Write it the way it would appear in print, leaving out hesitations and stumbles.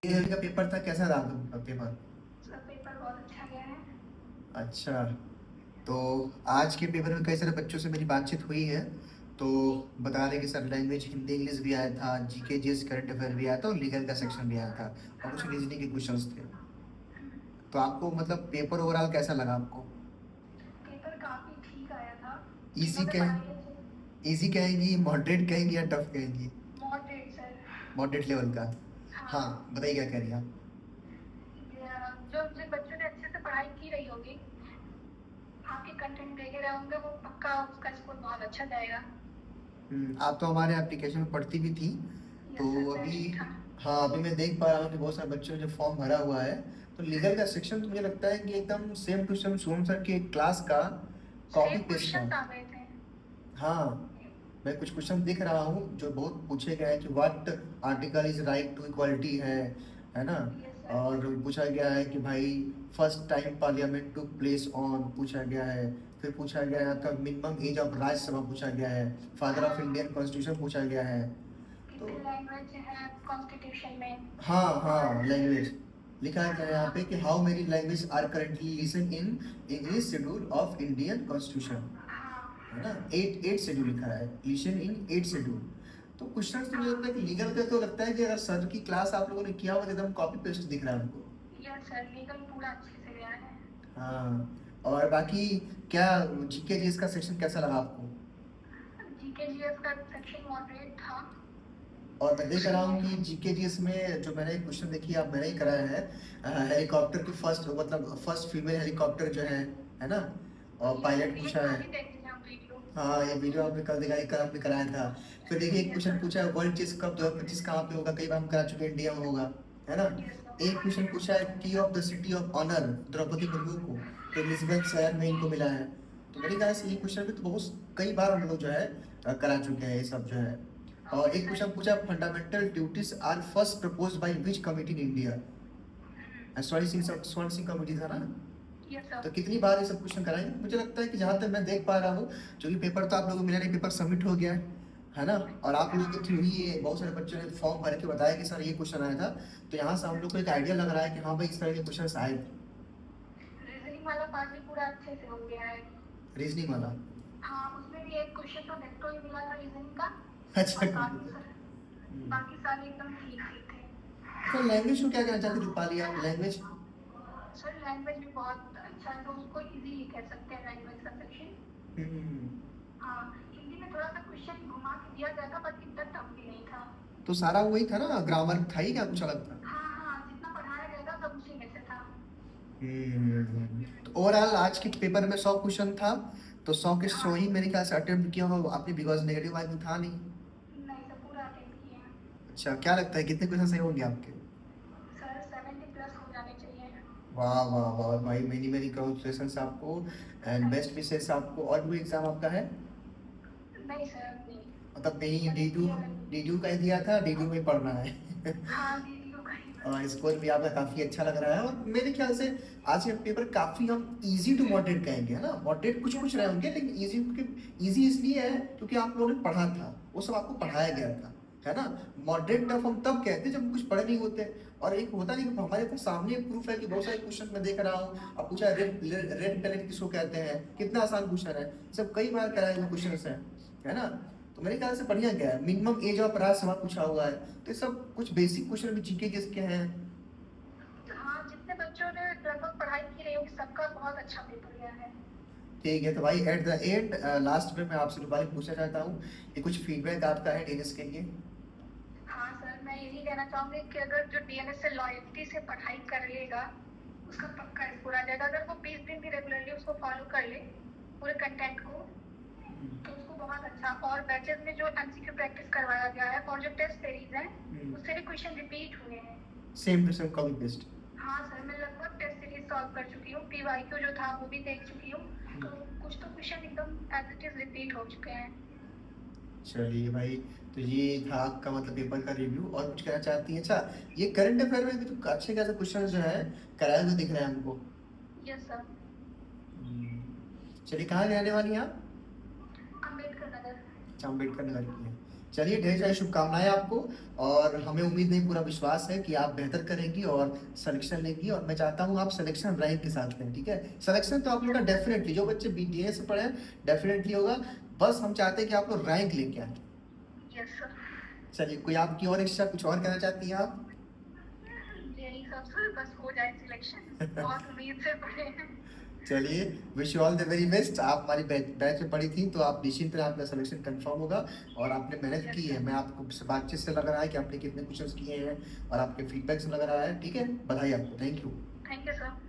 का पेपर था, कैसा रहा आपका पेपर? सर पेपर बहुत अच्छा गया है। अच्छा। तो आज के पेपर में कई सारे बच्चों से मेरी बातचीत हुई है। तो जी। बता रहे कि सर लैंग्वेज हिंदी इंग्लिश भी आया था, जीके जीएस करंट अफेयर भी आया था और लीगल का सेक्शन भी आया था और कुछ हाँ। रीजनिंग के क्वेश्चंस थे। तो आपको मतलब पेपर ओवरऑल कैसा लगा आपको? पेपर काफ़ी ठीक आया था। इजी इन्होंने कहें, पढ़ाई अच्छे इजी कहेंगी, मॉडरेट कहेंगी या टफ कहेंगी? Moderate sir. मॉडरेट लेवल का। हाँ, हाँ। बताइए क्या कह रही हैं आप? जो जिन बच्चों ने अच्छे से पढ़ाई की रही होगी, आपके कंटेंट देखे रहे होंगे, वो पक्का उसका स्कोर बहुत अच्छा जाएगा। आप तो हमारे एप्लीकेशन में पढ़ती भी थी। तो यस सर, अभी, बेस्ट था। हाँ, अभी मैं देख पा रहा हूँ कि बहुत सारे बच्चों ने जो फॉर्म भरा हुआ है। तो लीगल का सेक्शन तो मुझे लगता है कि एकदम same to same Som sir के क्लास का कॉपी सेम पेस्ट है। क्वेश्चन आ गए थे। हाँ, मैं कुछ क्वेश्चन दिख रहा हूँ जो बहुत पूछे गए हैं कि what article is right to equality है ना। Yes sir. और पूछा गया है कि भाई first time parliament to place on पूछा गया है। फिर पूछा गया है आपका मिनिमम एज ऑफ राज्यसभा पूछा गया है। फादर ऑफ हाँ। इंडियन कॉन्स्टिट्यूशन पूछा गया है। तो कितने लैंग्वेज है कॉन्स्टिट्यूशन में। हाँ और हाँ, लैंग्वेज लिखा गया है यहाँ हाँ। पे कि how many language are currently listed in English schedule of Indian constitution. है ना, हाँ। एट एट शेड्यूल लिखा है, लिसन इन एट शेड्यूल। तो क्वेश्चन तो मुझे लगता है कि हाँ। लीगल का तो लगता है कि अगर सर की क्लास आप लोगों ने किया हुआ तो एकदम कॉपी पेस्ट दिख रहा है हमको। यस सर, लीगल पूरा अच्छे से गया है। हाँ। और बाकी क्या जीके जीएस का सेक्शन कैसा लगा आपको? जीके जीएस का सेक्शन मॉडरेट था। और मैं देख रहा हूँ कि उसमें जीके जीएस में जो मैंने क्वेश्चन देखी आप मैंने ही कराया है। हेलीकॉप्टर की फर्स्ट मतलब फर्स्ट फीमेल हेलीकॉप्टर जो है ना, और यस पायलट सर, ये पूछा है। काफी देखते हैं हम वीडियो। हाँ, ये वीडियो आपने कल दिखाई, कल आपने कराया था। फिर देखिए एक यस क्वेश्चन सर। पूछा है वर्ल्ड चेस कप 2025 कहाँ पे होगा, कई बार हम करा चुके हैं, इंडिया में होगा। है ना। यस एक क्वेश्चन सर। पूछा है की of the city of honour Draupadi Murmu को, तो एलिजाबेथ शहर में इनको मिला है। तो मेरे ख्याल से ये क्वेश्चन भी तो बहुत कई बार हम लोग जो है करा चुके हैं ये सब जो है। और यस एक सर। क्वेश्चन पूछा fundamental duties are first propose by which committee in India. Swaran Singh committee था ना। Yes sir. तो कितनी बार ये सब क्वेश्चन कराएंगे, मुझे लगता है कि जहाँ तक मैं देख पा रहा हूँ, क्योंकि पेपर तो आप लोगों को मिला नहीं, पेपर सबमिट हो गया है ना। और आप लोगों के थ्रू ही ये बहुत सारे बच्चों ने फॉर्म भर के बताया कि सर ये क्वेश्चन आया था। तो यहाँ से हम लोग को एक आइडिया लग रहा है कि हाँ भाई इस तरह के क्वेश्चन आए थे। रीजनिंग वाला पार्ट भी पूरा अच्छे से हो गया है। रीजनिंग वाला। हाँ, उसमें भी एक क्वेश्चन तो नेक्स्ट ही मिला था रीजनिंग का। अच्छा। और बाकी सारे एकदम ठीक ठीक थे। तो लैंग्वेज को क्या कहना चाहते हैं रूपाली आप, लैंग्वेज? सर लैंग्वेज भी बहुत अच्छा है, तो उसको इजी ही कह सकते हैं लैंग्वेज का सेक्शन। हम्म। हाँ, हिंदी में थोड़ा सा क्वेश्चन घुमा के दिया गया था, बट इतना टफ भी नहीं था। तो सारा वही था ना, ग्रामर था ही क्या, कुछ अलग था? हाँ हाँ, जितना पढ़ाया गया था सब उसी में से था। तो ओवरऑल आज के पेपर में 100 क्वेश्चन था। तो 100 के 100 हाँ। ही मेरे ख्याल से अटेम्प्ट किया होगा आपने, बिकॉज नेगेटिव मार्किंग था नहीं। नहीं सर, पूरा अटेंड किए हैं। अच्छा, क्या लगता है कितने क्वेश्चन सही होंगे आपके? सर 70 प्लस हो जाने चाहिए। वाह वाह वाह भाई, मेनी मेनी कांग्रेचुलेशंस आपको and thank best you. Wishes आपको। और कोई एग्जाम आपका है? नहीं सर, नहीं। मतलब नहीं, बस डी टू, ये वाला ही। डी टू का ही दिया था, डी टू में ही पढ़ना है। हाँ, वीडियो का ही था। और स्कोर भी आपका काफी अच्छा लग रहा है। और मेरे ख्याल से आज के पेपर काफी हम इजी टू मॉडरेट कहेंगे, है ना। मॉडरेट कुछ यस कुछ रहे सर। होंगे लेकिन इजी, इजी इसलिए है क्योंकि आप लोगों ने पढ़ा था, वो सब आपको यस पढ़ाया गया सर। था। है ना। मॉडरेट टफ हम तब कहते हैं जब कुछ पढ़े नहीं होते। और एक होता नहीं कि हमारे पास सामने प्रूफ है कि बहुत सारे क्वेश्चन मैं देख रहा हूँ। अब पूछा रेड रेड प्लेनेट किसको कहते हैं, कितना आसान क्वेश्चन है, सब कई बार कराए हुए क्वेश्चन है ना। तो मेरे ख्याल से बढ़िया गया है। मिनिमम एज ऑफ राज्यसभा पूछा हुआ है। तो ये सब कुछ बेसिक क्वेश्चन भी जीके जिसके हैं। हाँ, जितने बच्चों ने लगभग पढ़ाई की रही होगी, सबका बहुत अच्छा पेपर गया है। ठीक है, तो भाई एट द एंड लास्ट में मैं आपसे रूपाली पूछना चाहता हूँ कि कुछ फीडबैक आपका है टेनिस के लिए? हाँ सर, मैं यही कहना चाहूँगी कि अगर जो डीएनएस से लॉयल्टी से पढ़ाई कर लेगा, उसका पक्का स्कोर आ जाएगा। अगर वो 20 दिन भी रेगुलरली उसको फॉलो कर ले पूरे कंटेंट को, तो उसको बहुत अच्छा। और बैचेस में जो एमसीक्यू प्रैक्टिस करवाया गया है और जो टेस्ट सीरीज है, उससे भी क्वेश्चन रिपीट हुए हैं। Same to same copy paste. हाँ सर, मैं लगभग टेस्ट सीरीज सॉल्व कर चुकी हूँ, पीवाईक्यू जो था वो भी देख चुकी हूँ। तो कुछ तो क्वेश्चन एकदम एज इट इज रिपीट हो चुके हैं। चलिए भाई, तो ये था आपका मतलब पेपर का रिव्यू। और कुछ कहना चाहती हैं? अच्छा, ये करंट अफेयर में भी तो अच्छे खासे क्वेश्चन जो है कराए हुए दिख रहे हैं हमको। Yes sir. चलिए, कहाँ रहने वाली हैं आप? अम्बेडकर नगर। अच्छा, अम्बेडकर नगर की है। चलिए, ढेर सारी शुभकामनाएं आपको, और हमें उम्मीद नहीं, पूरा विश्वास है कि आप बेहतर करेंगी और सिलेक्शन लेंगी, और मैं चाहता हूँ आप सिलेक्शन रैंक के साथ लें, ठीक है। सिलेक्शन तो आप लोग का डेफिनेटली, जो बच्चे BDS से पढ़े हैं डेफिनेटली होगा, बस हम चाहते हैं कि आप लोग रैंक लेके आए। Yes sir. चलिए, कोई आपकी और इच्छा, कुछ और कहना चाहती हैं आप? यही सब सर, बस हो जाए सिलेक्शन, बहुत उम्मीद से पढ़े हैं। चलिए, wish you all the very best. आप हमारी बैच में पढ़ी थी तो आप निश्चिंत रहे, आपका सिलेक्शन कंफर्म होगा, और आपने मेहनत की है। मैं आपको बातचीत से लग रहा है कि आपने कितने क्वेश्चंस किए हैं, और आपके फीडबैक से लग रहा है, ठीक है। बधाई आपको, thank you. Thank you sir.